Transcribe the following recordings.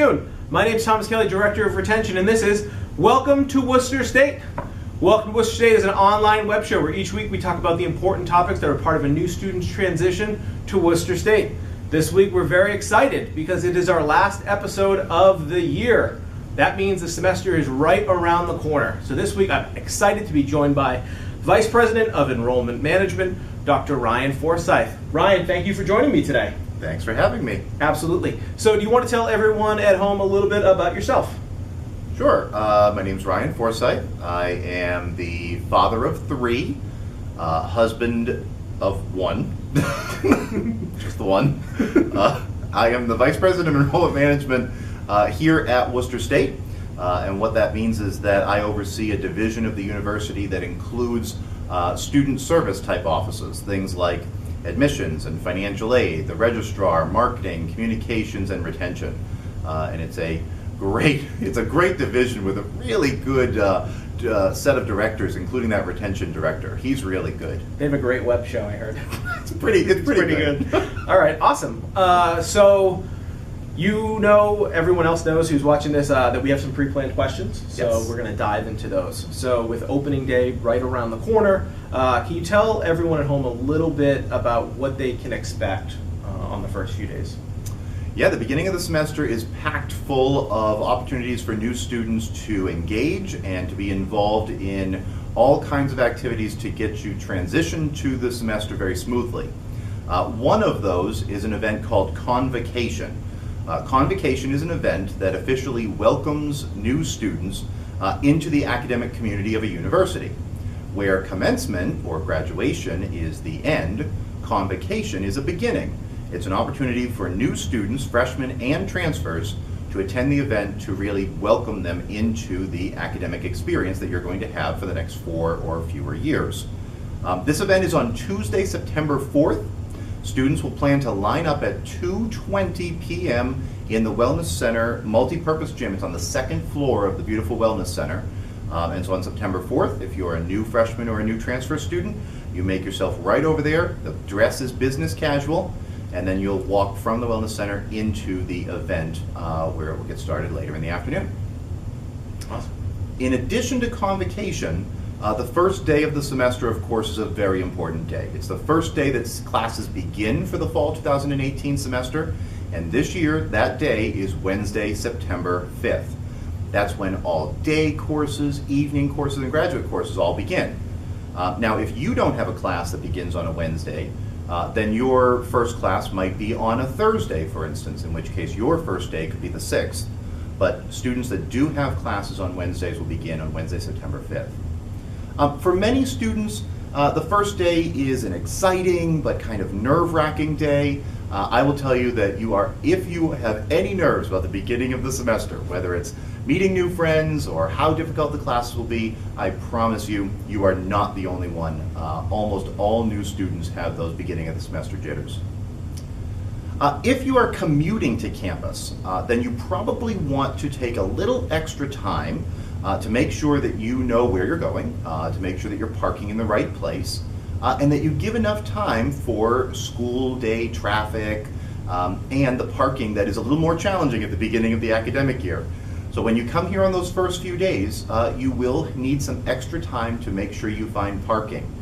afternoon. My name is Thomas Kelly, Director of Retention, and this is Welcome to Worcester State. Welcome to Worcester State is an online web show where each week we talk about the important topics that are part of a new student's transition to Worcester State. This week we're very excited because it is our last episode of the year. That means the semester is right around the corner. So this week I'm excited to be joined by Vice President of Enrollment Management, Dr. Ryan Forsyth. Ryan, thank you for joining me today. Thanks for having me. Absolutely. So do you want to tell everyone at home a little bit about yourself? Sure. My name's Ryan Forsyth. I am the father of three, husband of one, just the one. I am the Vice President of Enrollment Management here at Worcester State. And what that means is that I oversee a division of the university that includes student service type offices, things like admissions and financial aid, the registrar, marketing, communications, and retention. And it's a great division with a really good set of directors, including that retention director. He's really good. They have a great web show, I heard. It's pretty good. All right, awesome. So you know, everyone else knows who's watching this that we have some pre-planned questions. So Yes. We're going to dive into those. So with opening day right around the corner, can you tell everyone at home a little bit about what they can expect on the first few days? Yeah, the beginning of the semester is packed full of opportunities for new students to engage and to be involved in all kinds of activities to get you transitioned to the semester very smoothly. One of those is an event called Convocation. Convocation is an event that officially welcomes new students into the academic community of a university. Where commencement, or graduation, is the end, Convocation is a beginning. It's an opportunity for new students, freshmen and transfers, to attend the event to really welcome them into the academic experience that you're going to have for the next 4 or fewer years. This event is on Tuesday, September 4th. Students will plan to line up at 2:20 p.m. in the Wellness Center multi-purpose gym. It's on the second floor of the beautiful Wellness Center. And so on September 4th, if you're a new freshman or a new transfer student, you make yourself right over there. The dress is business casual, and then you'll walk from the Wellness Center into the event where it will get started later in the afternoon. Awesome. In addition to Convocation, the first day of the semester, of course, is a very important day. It's the first day that classes begin for the fall 2018 semester, and this year, that day is Wednesday, September 5th. That's when all day courses, evening courses, and graduate courses all begin. Now, if you don't have a class that begins on a Wednesday, then your first class might be on a Thursday, for instance, in which case your first day could be the 6th. But students that do have classes on Wednesdays will begin on Wednesday, September 5th. For many students, the first day is an exciting but kind of nerve-wracking day. I will tell you that if you have any nerves about the beginning of the semester, whether it's meeting new friends or how difficult the classes will be, I promise you, you are not the only one. Almost all new students have those beginning of the semester jitters. If you are commuting to campus, then you probably want to take a little extra time to make sure that you know where you're going, to make sure that you're parking in the right place, and that you give enough time for school day traffic and the parking that is a little more challenging at the beginning of the academic year. So when you come here on those first few days, you will need some extra time to make sure you find parking.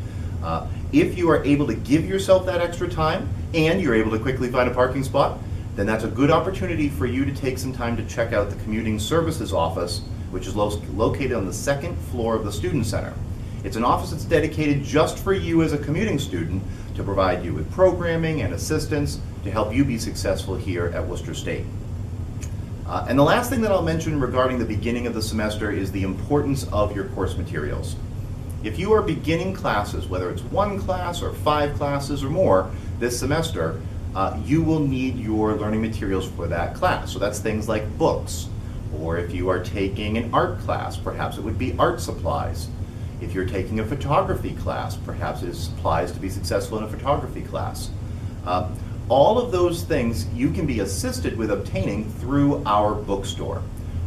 If you are able to give yourself that extra time and you're able to quickly find a parking spot, then that's a good opportunity for you to take some time to check out the Commuting Services office, which is located on the second floor of the Student Center. It's an office that's dedicated just for you as a commuting student to provide you with programming and assistance to help you be successful here at Worcester State. And the last thing that I'll mention regarding the beginning of the semester is the importance of your course materials. If you are beginning classes, whether it's 1 class or 5 classes or more this semester, you will need your learning materials for that class. So that's things like books, or if you are taking an art class, perhaps it would be art supplies. If you're taking a photography class, perhaps it is supplies to be successful in a photography class. All of those things you can be assisted with obtaining through our bookstore.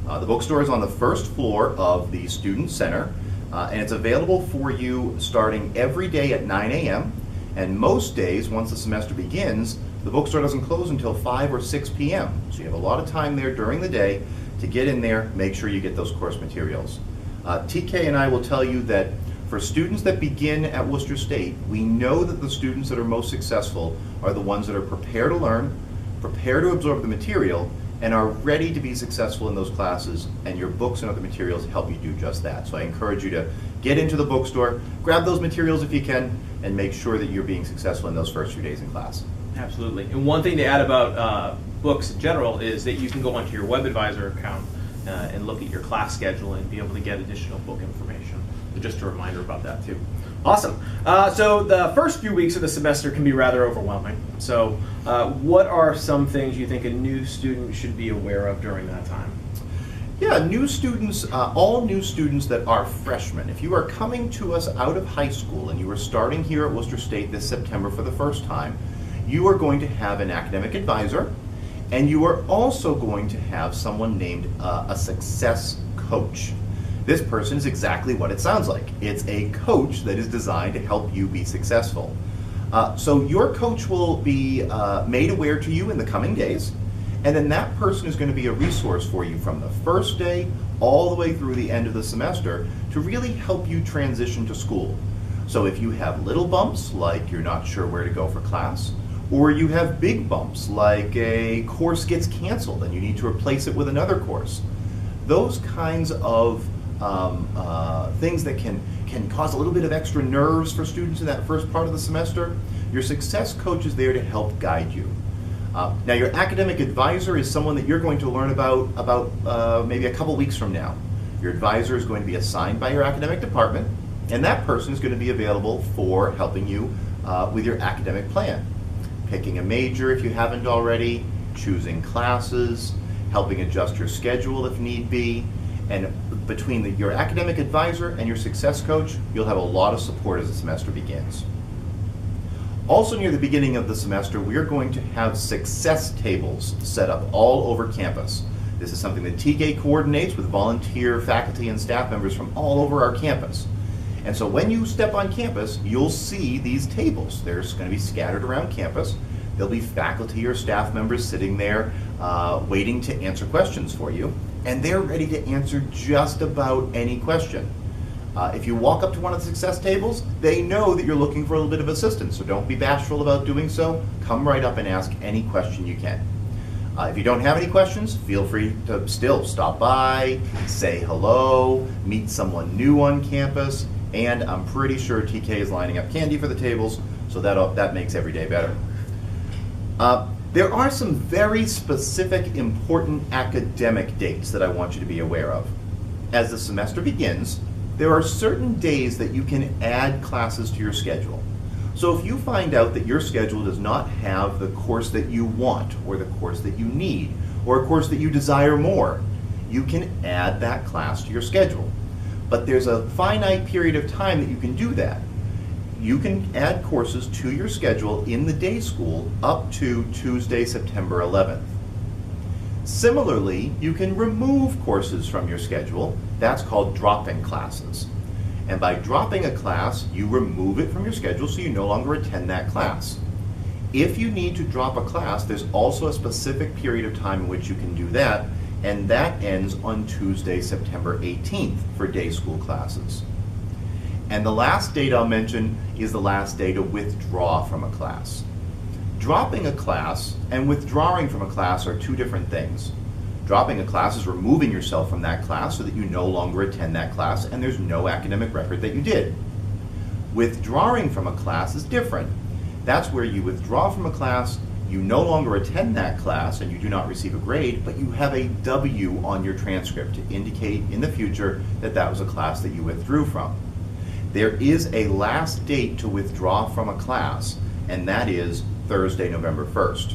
The bookstore is on the first floor of the Student Center, and it's available for you starting every day at 9 a.m. And most days, once the semester begins, The bookstore doesn't close until 5 or 6 p.m. So you have a lot of time there during the day to get in there, make sure you get those course materials. TK and I will tell you that for students that begin at Worcester State, we know that the students that are most successful are the ones that are prepared to learn, prepared to absorb the material, and are ready to be successful in those classes, and your books and other materials help you do just that. So I encourage you to get into the bookstore, grab those materials if you can, and make sure that you're being successful in those first few days in class. Absolutely. And one thing to add about books in general is that you can go onto your WebAdvisor account and look at your class schedule and be able to get additional book information. So just a reminder about that too. Awesome. So the first few weeks of the semester can be rather overwhelming. So what are some things you think a new student should be aware of during that time? Yeah, new students, all new students that are freshmen, if you are coming to us out of high school and you are starting here at Worcester State this September for the first time, you are going to have an academic advisor, and you are also going to have someone named a success coach. This person is exactly what it sounds like. It's a coach that is designed to help you be successful. So your coach will be made aware to you in the coming days, and then that person is going to be a resource for you from the first day all the way through the end of the semester to really help you transition to school. So if you have little bumps, like you're not sure where to go for class, or you have big bumps, like a course gets canceled and you need to replace it with another course, those kinds of things that can cause a little bit of extra nerves for students in that first part of the semester, your success coach is there to help guide you. Now your academic advisor is someone that you're going to learn about maybe a couple weeks from now. Your advisor is going to be assigned by your academic department, and that person is going to be available for helping you with your academic plan. Picking a major if you haven't already, choosing classes, helping adjust your schedule if need be, and between your academic advisor and your success coach, you'll have a lot of support as the semester begins. Also near the beginning of the semester, we are going to have success tables set up all over campus. This is something that TK coordinates with volunteer faculty and staff members from all over our campus. And so when you step on campus, you'll see these tables. They're going to be scattered around campus. There'll be faculty or staff members sitting there waiting to answer questions for you. And they're ready to answer just about any question. If you walk up to one of the success tables, they know that you're looking for a little bit of assistance. So don't be bashful about doing so. Come right up and ask any question you can. If you don't have any questions, feel free to still stop by, say hello, meet someone new on campus. And I'm pretty sure TK is lining up candy for the tables, so that makes every day better. There are some very specific, important academic dates that I want you to be aware of. As the semester begins, there are certain days that you can add classes to your schedule. So if you find out that your schedule does not have the course that you want, or the course that you need, or a course that you desire more, you can add that class to your schedule. But there's a finite period of time that you can do that. You can add courses to your schedule in the day school up to Tuesday, September 11th. Similarly, you can remove courses from your schedule. That's called dropping classes. And by dropping a class, you remove it from your schedule so you no longer attend that class. If you need to drop a class, there's also a specific period of time in which you can do that, and that ends on Tuesday, September 18th for day school classes. And the last date I'll mention is the last day to withdraw from a class. Dropping a class and withdrawing from a class are two different things. Dropping a class is removing yourself from that class so that you no longer attend that class and there's no academic record that you did. Withdrawing from a class is different. That's where you withdraw from a class, you no longer attend that class and you do not receive a grade, but you have a W on your transcript to indicate in the future that that was a class that you withdrew from. There is a last date to withdraw from a class, and that is Thursday, November 1st.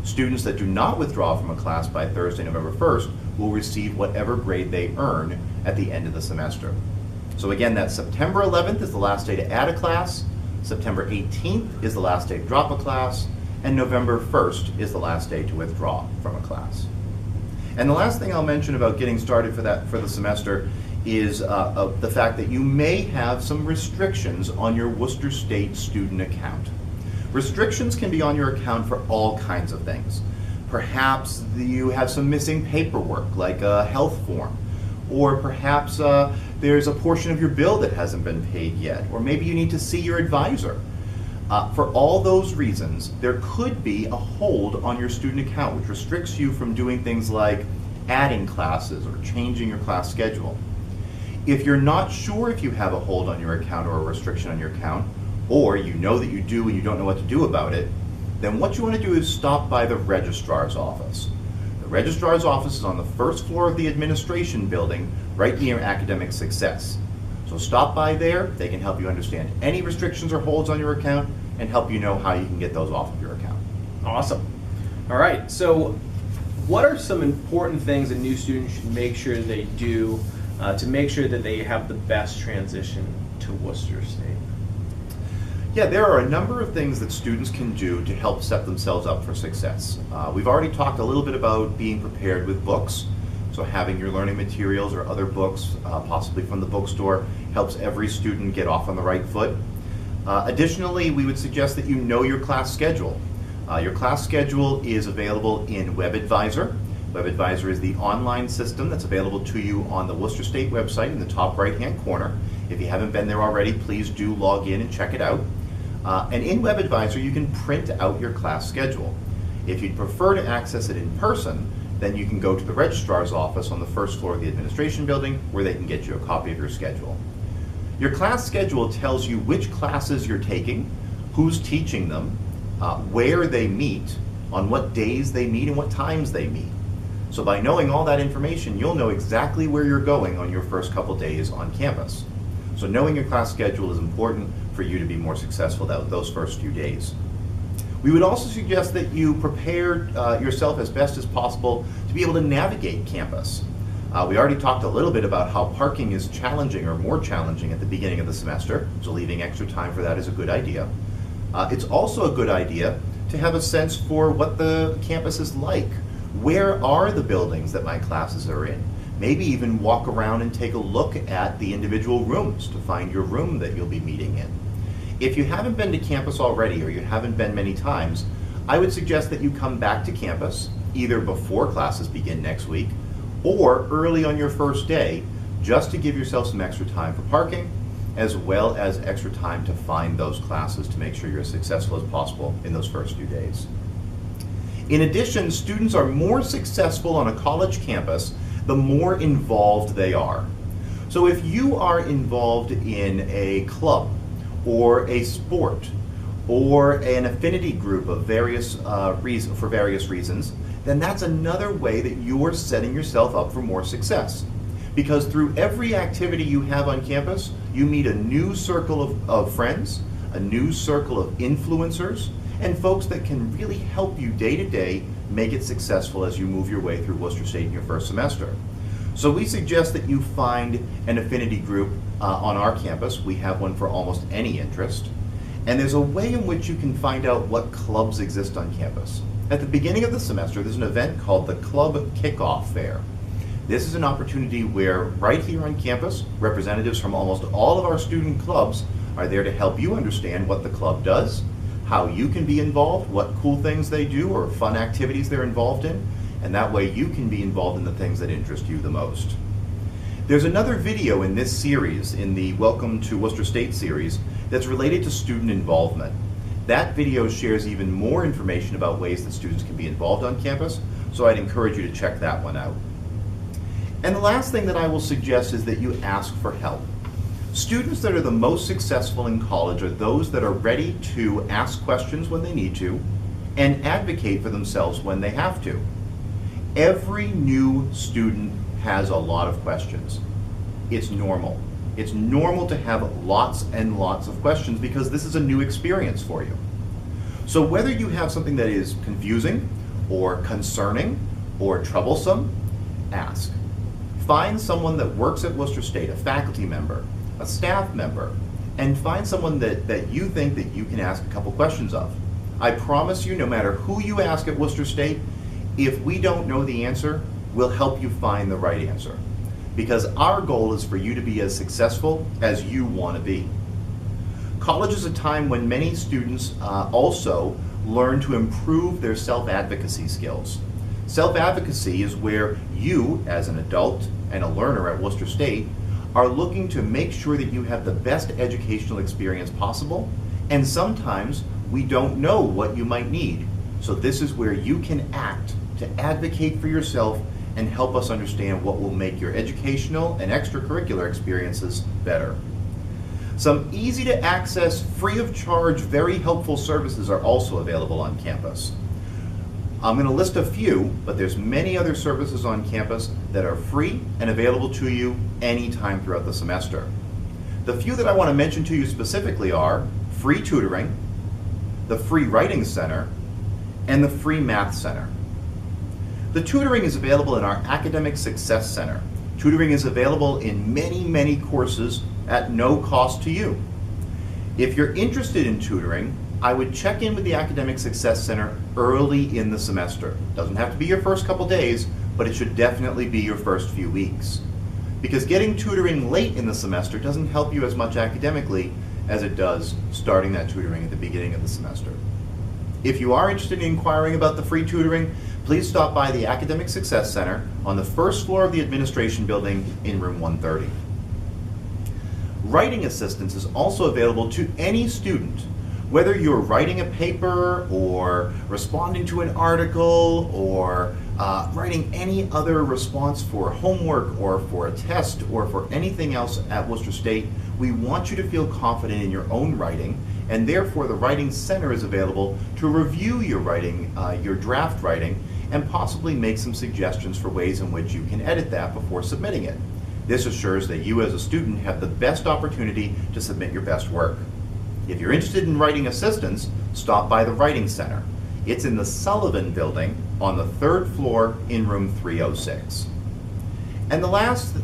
Students that do not withdraw from a class by Thursday, November 1st will receive whatever grade they earn at the end of the semester. So again, that September 11th is the last day to add a class, September 18th is the last day to drop a class, and November 1st is the last day to withdraw from a class. And the last thing I'll mention about getting started for the semester is the fact that you may have some restrictions on your Worcester State student account. Restrictions can be on your account for all kinds of things. Perhaps you have some missing paperwork, like a health form, or perhaps there's a portion of your bill that hasn't been paid yet, or maybe you need to see your advisor. For all those reasons, there could be a hold on your student account, which restricts you from doing things like adding classes or changing your class schedule. If you're not sure if you have a hold on your account or a restriction on your account, or you know that you do and you don't know what to do about it, then what you want to do is stop by the registrar's office. The registrar's office is on the first floor of the administration building, right near academic success. So stop by there, they can help you understand any restrictions or holds on your account and help you know how you can get those off of your account. Awesome. All right, so what are some important things a new student should make sure they do to make sure that they have the best transition to Worcester State? Yeah, there are a number of things that students can do to help set themselves up for success. We've already talked a little bit about being prepared with books. So having your learning materials or other books, possibly from the bookstore, helps every student get off on the right foot. Additionally, we would suggest that you know your class schedule. Your class schedule is available in WebAdvisor. WebAdvisor is the online system that's available to you on the Worcester State website in the top right-hand corner. If you haven't been there already, please do log in and check it out. And in WebAdvisor, you can print out your class schedule. If you'd prefer to access it in person, then you can go to the registrar's office on the first floor of the administration building where they can get you a copy of your schedule. Your class schedule tells you which classes you're taking, who's teaching them, where they meet, on what days they meet, and what times they meet. So by knowing all that information, you'll know exactly where you're going on your first couple days on campus. So knowing your class schedule is important for you to be more successful those first few days. We would also suggest that you prepare yourself as best as possible to be able to navigate campus. We already talked a little bit about how parking is challenging or more challenging at the beginning of the semester, so leaving extra time for that is a good idea. It's also a good idea to have a sense for what the campus is like. Where are the buildings that my classes are in? Maybe even walk around and take a look at the individual rooms to find your room that you'll be meeting in. If you haven't been to campus already or you haven't been many times, I would suggest that you come back to campus either before classes begin next week or early on your first day, just to give yourself some extra time for parking, as well as extra time to find those classes to make sure you're as successful as possible in those first few days. In addition, students are more successful on a college campus the more involved they are. So if you are involved in a club or a sport or an affinity group of for various reasons, then that's another way that you're setting yourself up for more success. Because through every activity you have on campus, you meet a new circle of friends, a new circle of influencers, and folks that can really help you day to day make it successful as you move your way through Worcester State in your first semester. So we suggest that you find an affinity group on our campus. We have one for almost any interest. And there's a way in which you can find out what clubs exist on campus. At the beginning of the semester, there's an event called the Club Kickoff Fair. This is an opportunity where right here on campus, representatives from almost all of our student clubs are there to help you understand what the club does, how you can be involved, what cool things they do or fun activities they're involved in, and that way you can be involved in the things that interest you the most. There's another video in this series, in the Welcome to Worcester State series, that's related to student involvement. That video shares even more information about ways that students can be involved on campus, so I'd encourage you to check that one out. And the last thing that I will suggest is that you ask for help. Students that are the most successful in college are those that are ready to ask questions when they need to and advocate for themselves when they have to. Every new student has a lot of questions. It's normal. It's normal to have lots and lots of questions because this is a new experience for you. So whether you have something that is confusing or concerning or troublesome, ask. Find someone that works at Worcester State, a faculty member, a staff member, and find someone that you think that you can ask a couple questions of. I promise you, no matter who you ask at Worcester State, if we don't know the answer, we'll help you find the right answer. Because our goal is for you to be as successful as you want to be. College is a time when many students also learn to improve their self-advocacy skills. Self-advocacy is where you, as an adult and a learner at Worcester State, are looking to make sure that you have the best educational experience possible, and sometimes we don't know what you might need. So this is where you can act to advocate for yourself and help us understand what will make your educational and extracurricular experiences better. Some easy to access, free of charge, very helpful services are also available on campus. I'm going to list a few, but there's many other services on campus that are free and available to you anytime throughout the semester. The few that I want to mention to you specifically are free tutoring, the free writing center, and the free math center. The tutoring is available in our Academic Success Center. Tutoring is available in many courses at no cost to you. If you're interested in tutoring, I would check in with the Academic Success Center early in the semester. Doesn't have to be your first couple days, but it should definitely be your first few weeks. Because getting tutoring late in the semester doesn't help you as much academically as it does starting that tutoring at the beginning of the semester. If you are interested in inquiring about the free tutoring, please stop by the Academic Success Center on the first floor of the administration building in room 130. Writing assistance is also available to any student, whether you're writing a paper or responding to an article or writing any other response for homework or for a test or for anything else at Worcester State. We want you to feel confident in your own writing, and therefore the Writing Center is available to review your writing, your draft writing, and possibly make some suggestions for ways in which you can edit that before submitting it. This assures that you as a student have the best opportunity to submit your best work. If you're interested in writing assistance, stop by the Writing Center. It's in the Sullivan Building on the 3rd floor in room 306. And the last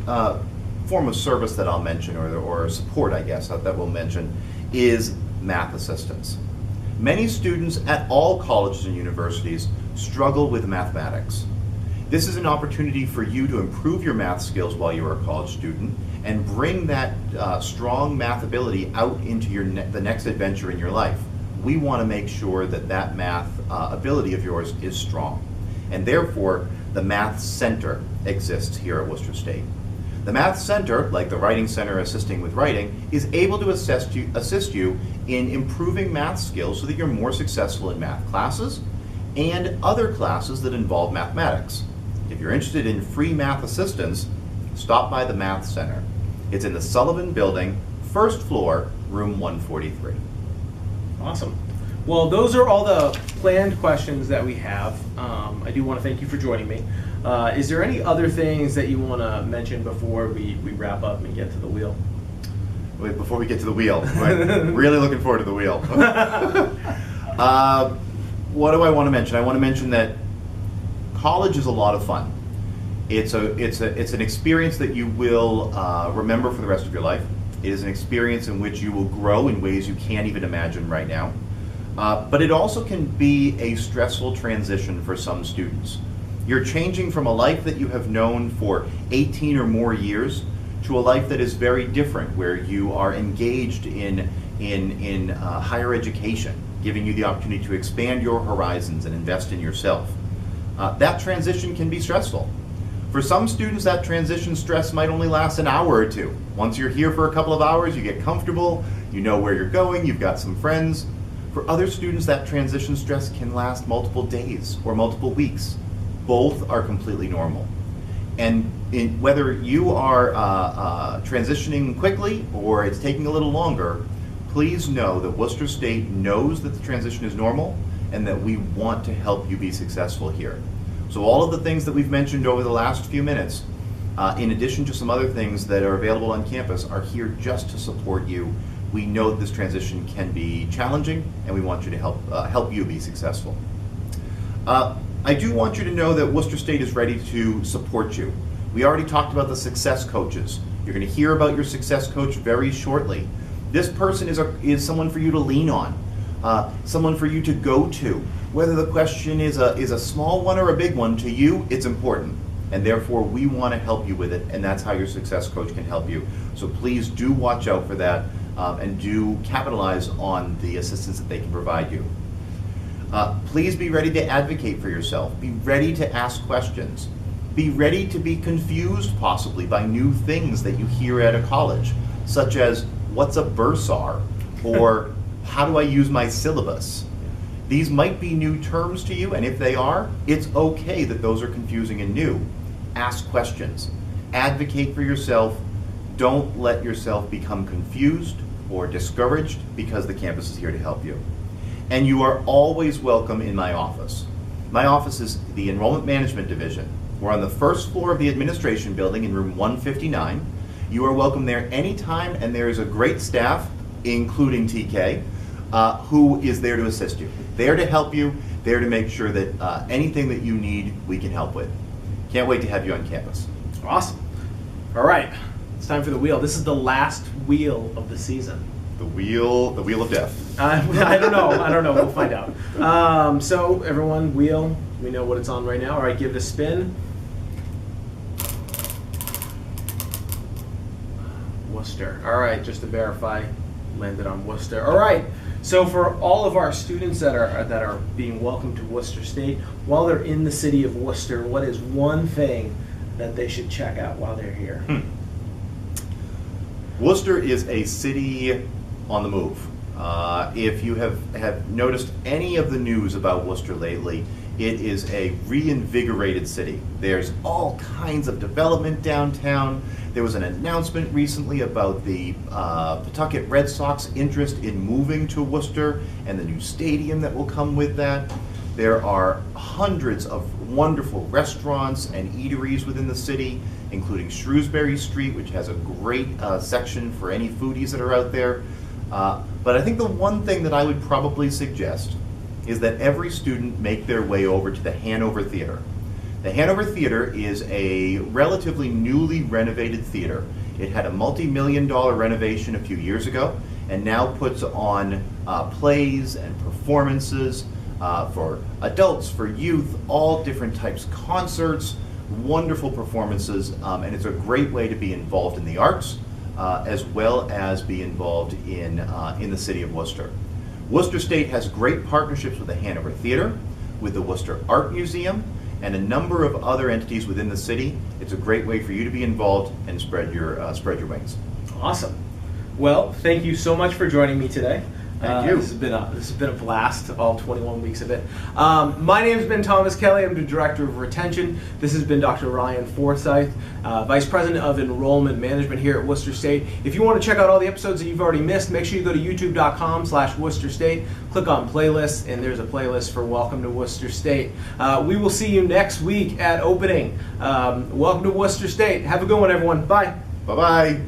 form of service that I'll mention, or support I guess that we'll mention, is math assistance. Many students at all colleges and universities struggle with mathematics. This is an opportunity for you to improve your math skills while you're a college student and bring that strong math ability out into the next adventure in your life. We want to make sure that that math ability of yours is strong. And therefore, the Math Center exists here at Worcester State. The Math Center, like the Writing Center assisting with writing, is able to assist you in improving math skills so that you're more successful in math classes and other classes that involve mathematics. If you're interested in free math assistance, stop by the Math Center. It's in the Sullivan Building, 1st floor, room 143. Awesome. Well, those are all the planned questions that we have. I do want to thank you for joining me. Is there any other things that you want to mention before we wrap up and get to the wheel? Wait, before we get to the wheel, I'm really looking forward to the wheel. What do I want to mention? I want to mention that college is a lot of fun. It's an experience that you will remember for the rest of your life. It is an experience in which you will grow in ways you can't even imagine right now. But it also can be a stressful transition for some students. You're changing from a life that you have known for 18 or more years to a life that is very different, where you are engaged in higher education, giving you the opportunity to expand your horizons and invest in yourself. That transition can be stressful. For some students, that transition stress might only last an hour or two. Once you're here for a couple of hours, you get comfortable, you know where you're going, you've got some friends. For other students, that transition stress can last multiple days or multiple weeks. Both are completely normal. And whether you are transitioning quickly or it's taking a little longer, please know that Worcester State knows that the transition is normal and that we want to help you be successful here. So all of the things that we've mentioned over the last few minutes, in addition to some other things that are available on campus, are here just to support you. We know that this transition can be challenging, and we want you to help you be successful. I do want you to know that Worcester State is ready to support you. We already talked about the success coaches. You're going to hear about your success coach very shortly. This person is someone for you to lean on, someone for you to go to. Whether the question is a small one or a big one, to you, it's important. and therefore we want to help you with it, and that's how your success coach can help you. So please do watch out for that, and do capitalize on the assistance that they can provide you. Please be ready to advocate for yourself. Be ready to ask questions. Be ready to be confused possibly by new things that you hear at a college, such as what's a bursar, or how do I use my syllabus? These might be new terms to you, and if they are, it's okay that those are confusing and new. Ask questions. Advocate for yourself. Don't let yourself become confused or discouraged, because the campus is here to help you. And you are always welcome in my office. My office is the Enrollment Management Division. We're on the first floor of the administration building in room 159. You are welcome there anytime, and there is a great staff, including TK, who is there to assist you. There to help you, there to make sure that anything that you need, we can help with. Can't wait to have you on campus. Awesome. All right, it's time for the wheel. This is the last wheel of the season. The wheel of death. I don't know. We'll find out. So everyone, wheel. We know what it's on right now. All right, give it a spin. Worcester. All right, just to verify, landed on Worcester. All right. So for all of our students that are being welcomed to Worcester State, while they're in the city of Worcester, what is one thing that they should check out while they're here? Worcester is a city on the move. If you have noticed any of the news about Worcester lately, it is a reinvigorated city. There's all kinds of development downtown. There was an announcement recently about the Pawtucket Red Sox interest in moving to Worcester and the new stadium that will come with that. There are hundreds of wonderful restaurants and eateries within the city, including Shrewsbury Street, which has a great section for any foodies that are out there. But I think the one thing that I would probably suggest is that every student make their way over to the Hanover Theater. The Hanover Theater is a relatively newly renovated theater. It had a multi-million-dollar renovation a few years ago, and now puts on plays and performances for adults, for youth, all different types of concerts, wonderful performances, and it's a great way to be involved in the arts, as well as be involved in the city of Worcester. Worcester State has great partnerships with the Hanover Theater, with the Worcester Art Museum, and a number of other entities within the city. It's a great way for you to be involved and spread your wings. Awesome. Well, thank you so much for joining me today. Thank you. This has been a blast, all 21 weeks of it. My name has been Thomas Kelly. I'm the Director of Retention. This has been Dr. Ryan Forsyth, Vice President of Enrollment Management here at Worcester State. If you want to check out all the episodes that you've already missed, make sure you go to youtube.com/Worcester State, click on playlists, and there's a playlist for Welcome to Worcester State. We will see you next week at opening. Welcome to Worcester State. Have a good one, everyone. Bye. Bye-bye.